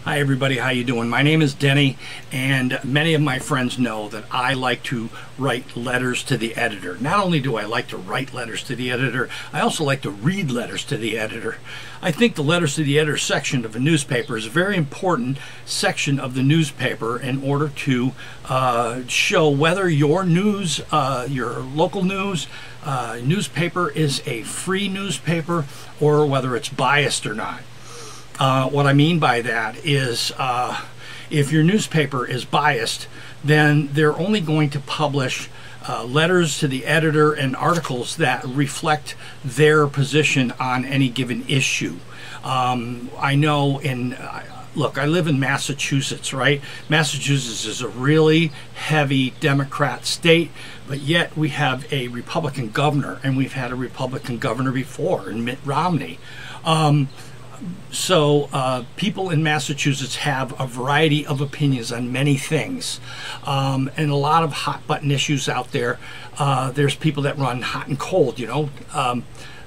Hi everybody, how you doing? My name is Denny, and many of my friends know that I like to write letters to the editor. Not only do I like to write letters to the editor, I also like to read letters to the editor. I think the letters to the editor section of a newspaper is a very important section of the newspaper in order to show whether your news, your local news, newspaper is a free newspaper or whether it's biased or not. What I mean by that is if your newspaper is biased, then they're only going to publish letters to the editor and articles that reflect their position on any given issue. I know look, I live in Massachusetts, right? Massachusetts is a really heavy Democrat state, but yet we have a Republican governor, and we've had a Republican governor before, in Mitt Romney. So people in Massachusetts have a variety of opinions on many things, and a lot of hot button issues out there. There's people that run hot and cold, you know,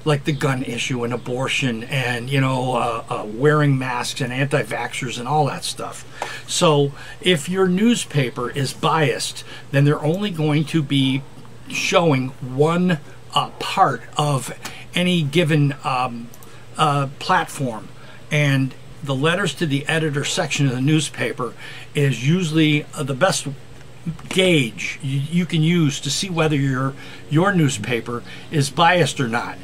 like the gun issue and abortion and, you know, wearing masks and anti-vaxxers and all that stuff. So if your newspaper is biased, then they're only going to be showing one part of any given platform, and the letters to the editor section of the newspaper is usually the best gauge you can use to see whether your newspaper is biased or not.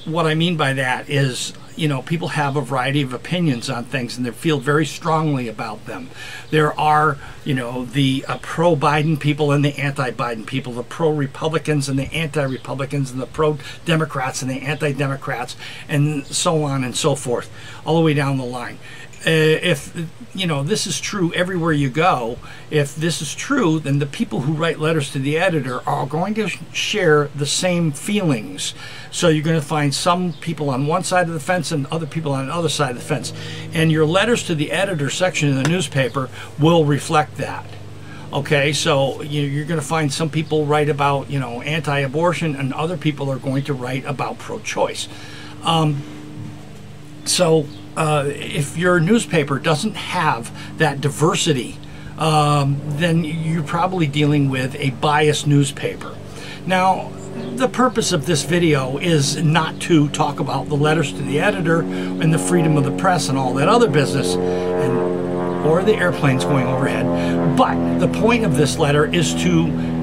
What I mean by that is, you know, people have a variety of opinions on things and they feel very strongly about them. There are, you know, the pro-Biden people and the anti-Biden people, the pro-Republicans and the anti-Republicans, and the pro-Democrats and the anti-Democrats, and so on and so forth, all the way down the line. If, you know, this is true everywhere you go, if this is true, then the people who write letters to the editor are going to share the same feelings. So you're going to find some people on one side of the fence and other people on the other side of the fence. And your letters to the editor section of the newspaper will reflect that. Okay, so you're going to find some people write about, you know, anti-abortion, and other people are going to write about pro-choice. If your newspaper doesn't have that diversity, then you're probably dealing with a biased newspaper. Now, the purpose of this video is not to talk about the letters to the editor and the freedom of the press and all that other business, or the airplanes going overhead. But the point of this letter is to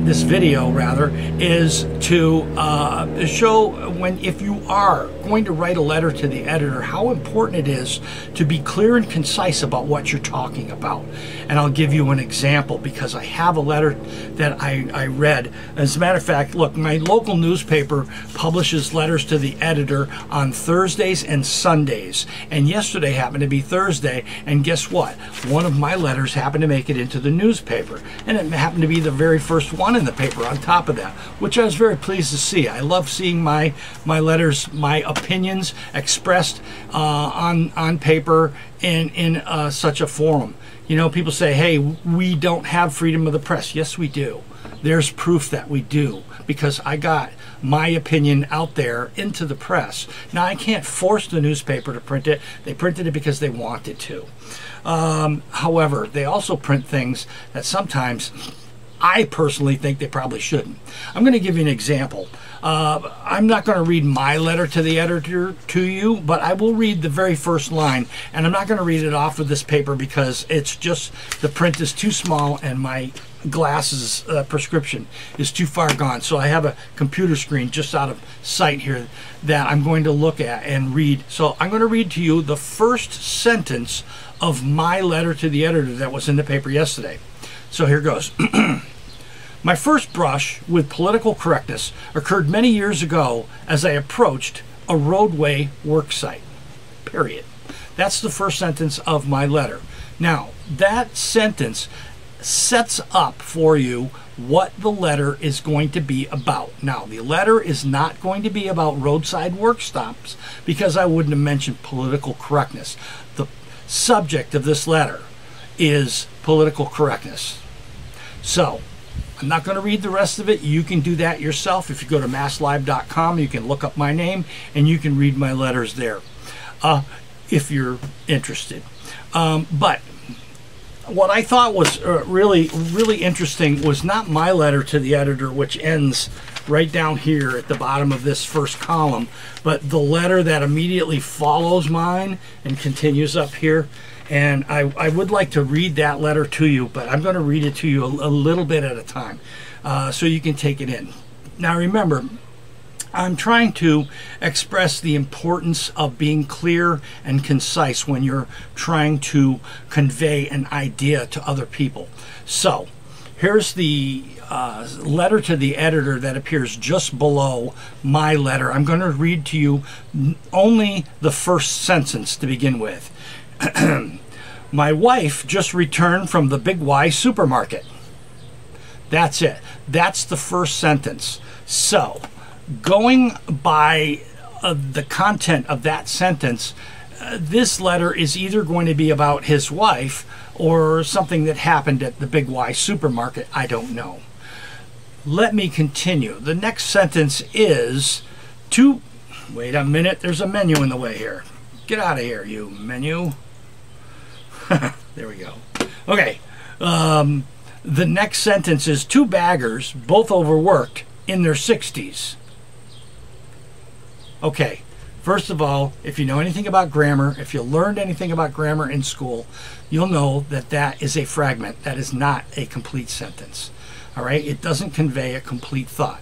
this video rather, is to show if you are going to write a letter to the editor, how important it is to be clear and concise about what you're talking about. And I'll give you an example, because I have a letter that I read. As a matter of fact, look, my local newspaper publishes letters to the editor on Thursdays and Sundays. And yesterday happened to be Thursday, and guess what? One of my letters happened to make it into the newspaper. And it happened to be the very first one in the paper on top of that, which I was very pleased to see. I love seeing my letters, my opinions expressed on paper in such a forum. You know, people say, hey, we don't have freedom of the press. Yes, we do. There's proof that we do, because I got my opinion out there into the press. Now, I can't force the newspaper to print it. They printed it because they wanted to. However, they also print things that sometimes I personally think they probably shouldn't. I'm going to give you an example. I'm not going to read my letter to the editor to you, but I will read the very first line, and I'm not going to read it off of this paper because it's just, the print is too small and my glasses prescription is too far gone. So I have a computer screen just out of sight here that I'm going to look at and read. So I'm going to read to you the first sentence of my letter to the editor that was in the paper yesterday. So here goes. My first brush with political correctness occurred many years ago as I approached a roadway work site. Period. That's the first sentence of my letter. Now, that sentence sets up for you what the letter is going to be about. Now, the letter is not going to be about roadside work stops, because I wouldn't have mentioned political correctness. The subject of this letter is political correctness. So, I'm not going to read the rest of it. You can do that yourself. If you go to masslive.com, you can look up my name and you can read my letters there. if you're interested. But what I thought was really interesting was not my letter to the editor, which ends right down here at the bottom of this first column, but the letter that immediately follows mine and continues up here. And I would like to read that letter to you, but I'm going to read it to you a little bit at a time so you can take it in. Now remember, I'm trying to express the importance of being clear and concise when you're trying to convey an idea to other people. So here's the letter to the editor that appears just below my letter. I'm going to read to you only the first sentence to begin with. My wife just returned from the Big Y supermarket. That's it. That's the first sentence. So, going by the content of that sentence, this letter is either going to be about his wife or something that happened at the Big Y supermarket. I don't know. Let me continue. The next sentence is to... Wait a minute. There's a menu in the way here. Get out of here, you menu. There we go. Okay. The next sentence is two baggers, both overworked, in their 60s. Okay. First of all, if you know anything about grammar, if you learned anything about grammar in school, you'll know that that is a fragment. That is not a complete sentence. All right? It doesn't convey a complete thought.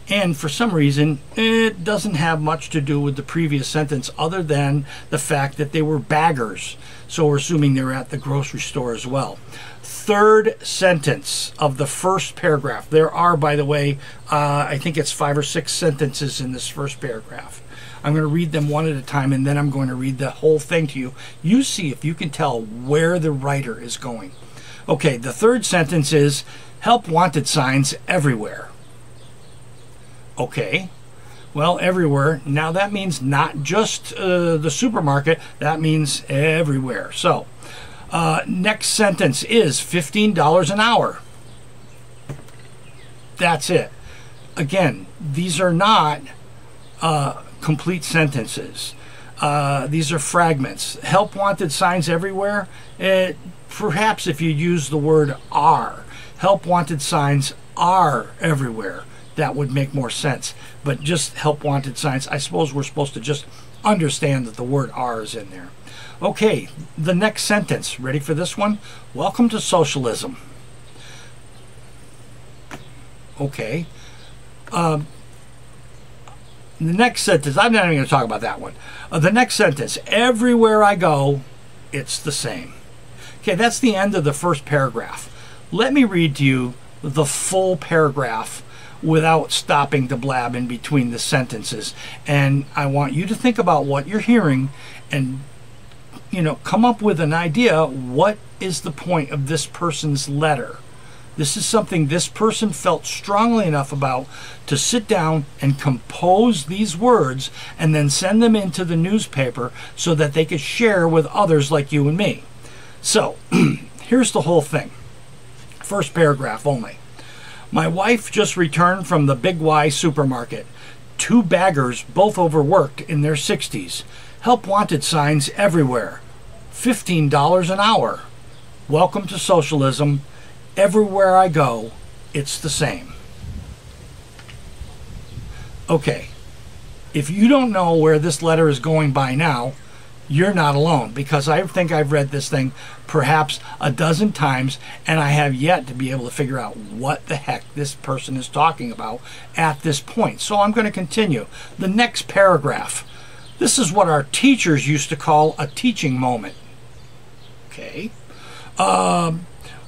And for some reason, it doesn't have much to do with the previous sentence other than the fact that they were baggers. So we're assuming they were at the grocery store as well. Third sentence of the first paragraph. There are, by the way, I think it's 5 or 6 sentences in this first paragraph. I'm going to read them one at a time, and then I'm going to read the whole thing to you. You see if you can tell where the writer is going. Okay, the third sentence is, help wanted signs everywhere. Okay, well, everywhere. Now that means not just the supermarket, that means everywhere. So, next sentence is $15 an hour. That's it. Again, these are not complete sentences. These are fragments. Help wanted signs everywhere. Perhaps if you use the word are. Help wanted signs are everywhere. That would make more sense. But just help wanted signs, I suppose we're supposed to just understand that the word are is in there. Okay, the next sentence. Ready for this one? Welcome to socialism. Okay. The next sentence, I'm not even going to talk about that one. The next sentence, everywhere I go, it's the same. Okay, that's the end of the first paragraph. Let me read to you the full paragraph without stopping to blab in between the sentences. And I want you to think about what you're hearing and, you know, come up with an idea. What is the point of this person's letter? This is something this person felt strongly enough about to sit down and compose these words and then send them into the newspaper so that they could share with others like you and me. So, here's the whole thing. First paragraph only. My wife just returned from the Big Y supermarket. Two baggers, both overworked, in their 60s. Help wanted signs everywhere. $15 an hour. Welcome to socialism. Everywhere I go, it's the same. Okay, if you don't know where this letter is going by now, you're not alone, because I think I've read this thing perhaps a dozen times and I have yet to be able to figure out what the heck this person is talking about at this point. So I'm going to continue. The next paragraph. This is what our teachers used to call a teaching moment. Okay.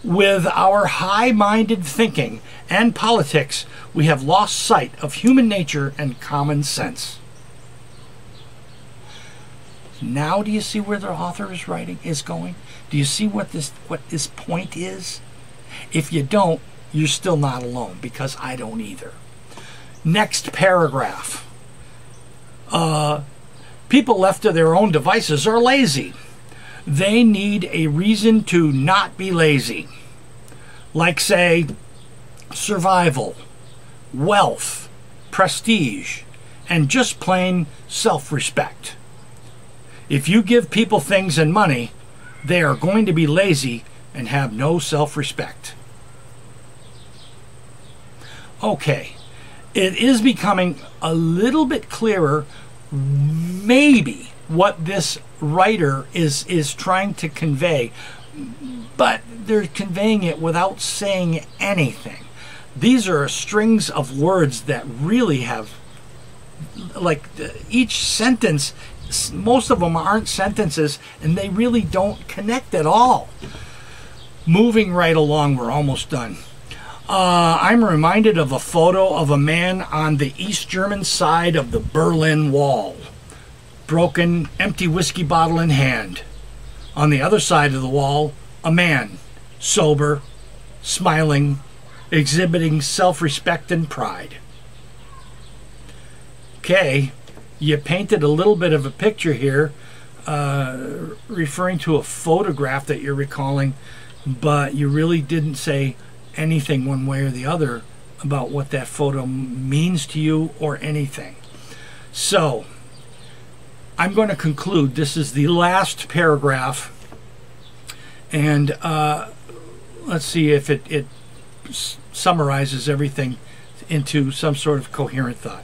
With our high-minded thinking and politics, we have lost sight of human nature and common sense. Now do you see where the author is going? Do you see what this point is? If you don't, you're still not alone, because I don't either. Next paragraph. People left to their own devices are lazy. They need a reason to not be lazy. Like, say, survival, wealth, prestige, and just plain self-respect. If you give people things and money, they are going to be lazy and have no self-respect. Okay, it is becoming a little bit clearer, maybe, what this writer is trying to convey, but they're conveying it without saying anything. These are strings of words that really have, like, each sentence, most of them aren't sentences, and they really don't connect at all. Moving right along, we're almost done. I'm reminded of a photo of a man on the East German side of the Berlin Wall. Broken, empty whiskey bottle in hand. On the other side of the wall, a man, sober, smiling, exhibiting self-respect and pride. Okay, you painted a little bit of a picture here, referring to a photograph that you're recalling, but you really didn't say anything one way or the other about what that photo means to you or anything. So, I'm going to conclude. This is the last paragraph, and let's see if it summarizes everything into some sort of coherent thought.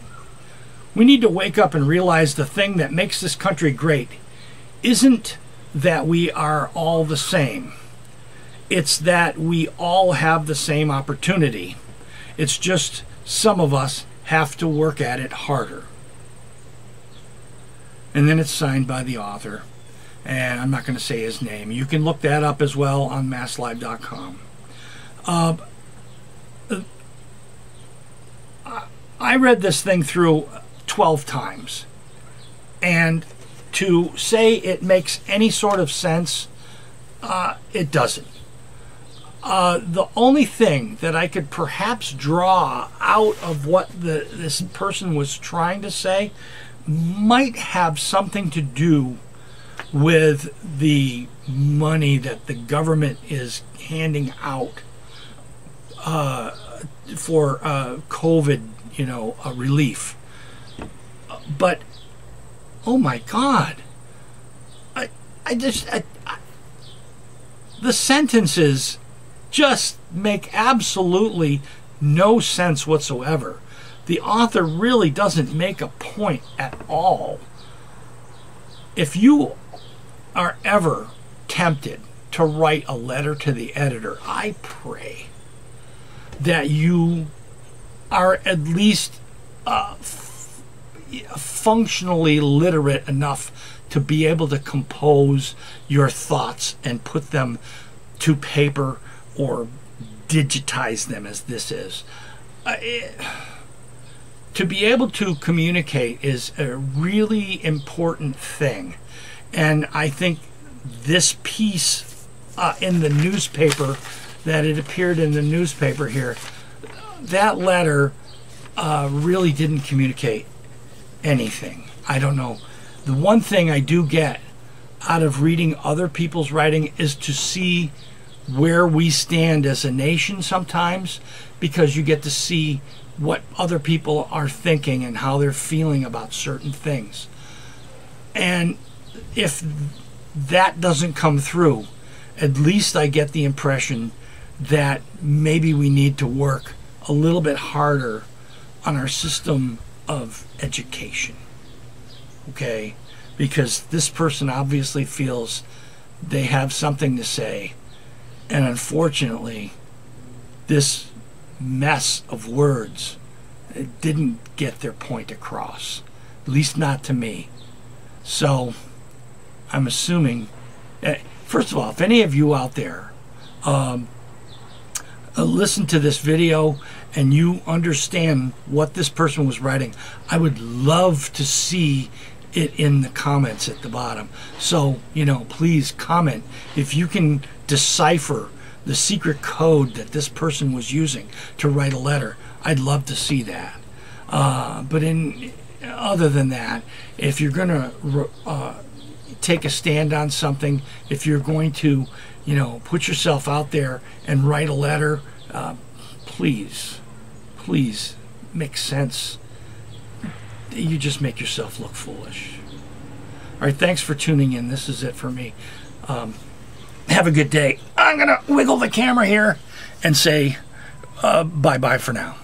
We need to wake up and realize the thing that makes this country great isn't that we are all the same. It's that we all have the same opportunity. It's just some of us have to work at it harder. And then it's signed by the author, and I'm not going to say his name. You can look that up as well on masslive.com. I read this thing through 12 times, and to say it makes any sort of sense, it doesn't. The only thing that I could perhaps draw out of what this person was trying to say might have something to do with the money that the government is handing out for COVID, relief. But oh my God, the sentences just make absolutely no sense whatsoever. The author really doesn't make a point at all. If you are ever tempted to write a letter to the editor, I pray that you are at least functionally literate enough to be able to compose your thoughts and put them to paper or digitize them, as this is. To be able to communicate is a really important thing, and I think this piece in the newspaper, that it appeared in the newspaper here, that letter really didn't communicate anything. I don't know. The one thing I do get out of reading other people's writing is to see where we stand as a nation sometimes, because you get to see what other people are thinking and how they're feeling about certain things. And if that doesn't come through, at least I get the impression that maybe we need to work a little bit harder on our system of education. Okay? Because this person obviously feels they have something to say, and unfortunately this mess of words didn't get their point across, at least not to me. So I'm assuming, first of all, if any of you out there listen to this video and you understand what this person was writing, I would love to see it in the comments at the bottom. So, please comment if you can decipher the secret code that this person was using to write a letter. I'd love to see that. But other than that, if you're going to take a stand on something, if you're going to, put yourself out there and write a letter, please make sense. You just make yourself look foolish. All right, thanks for tuning in. This is it for me. Have a good day. I'm going to wiggle the camera here and say bye-bye for now.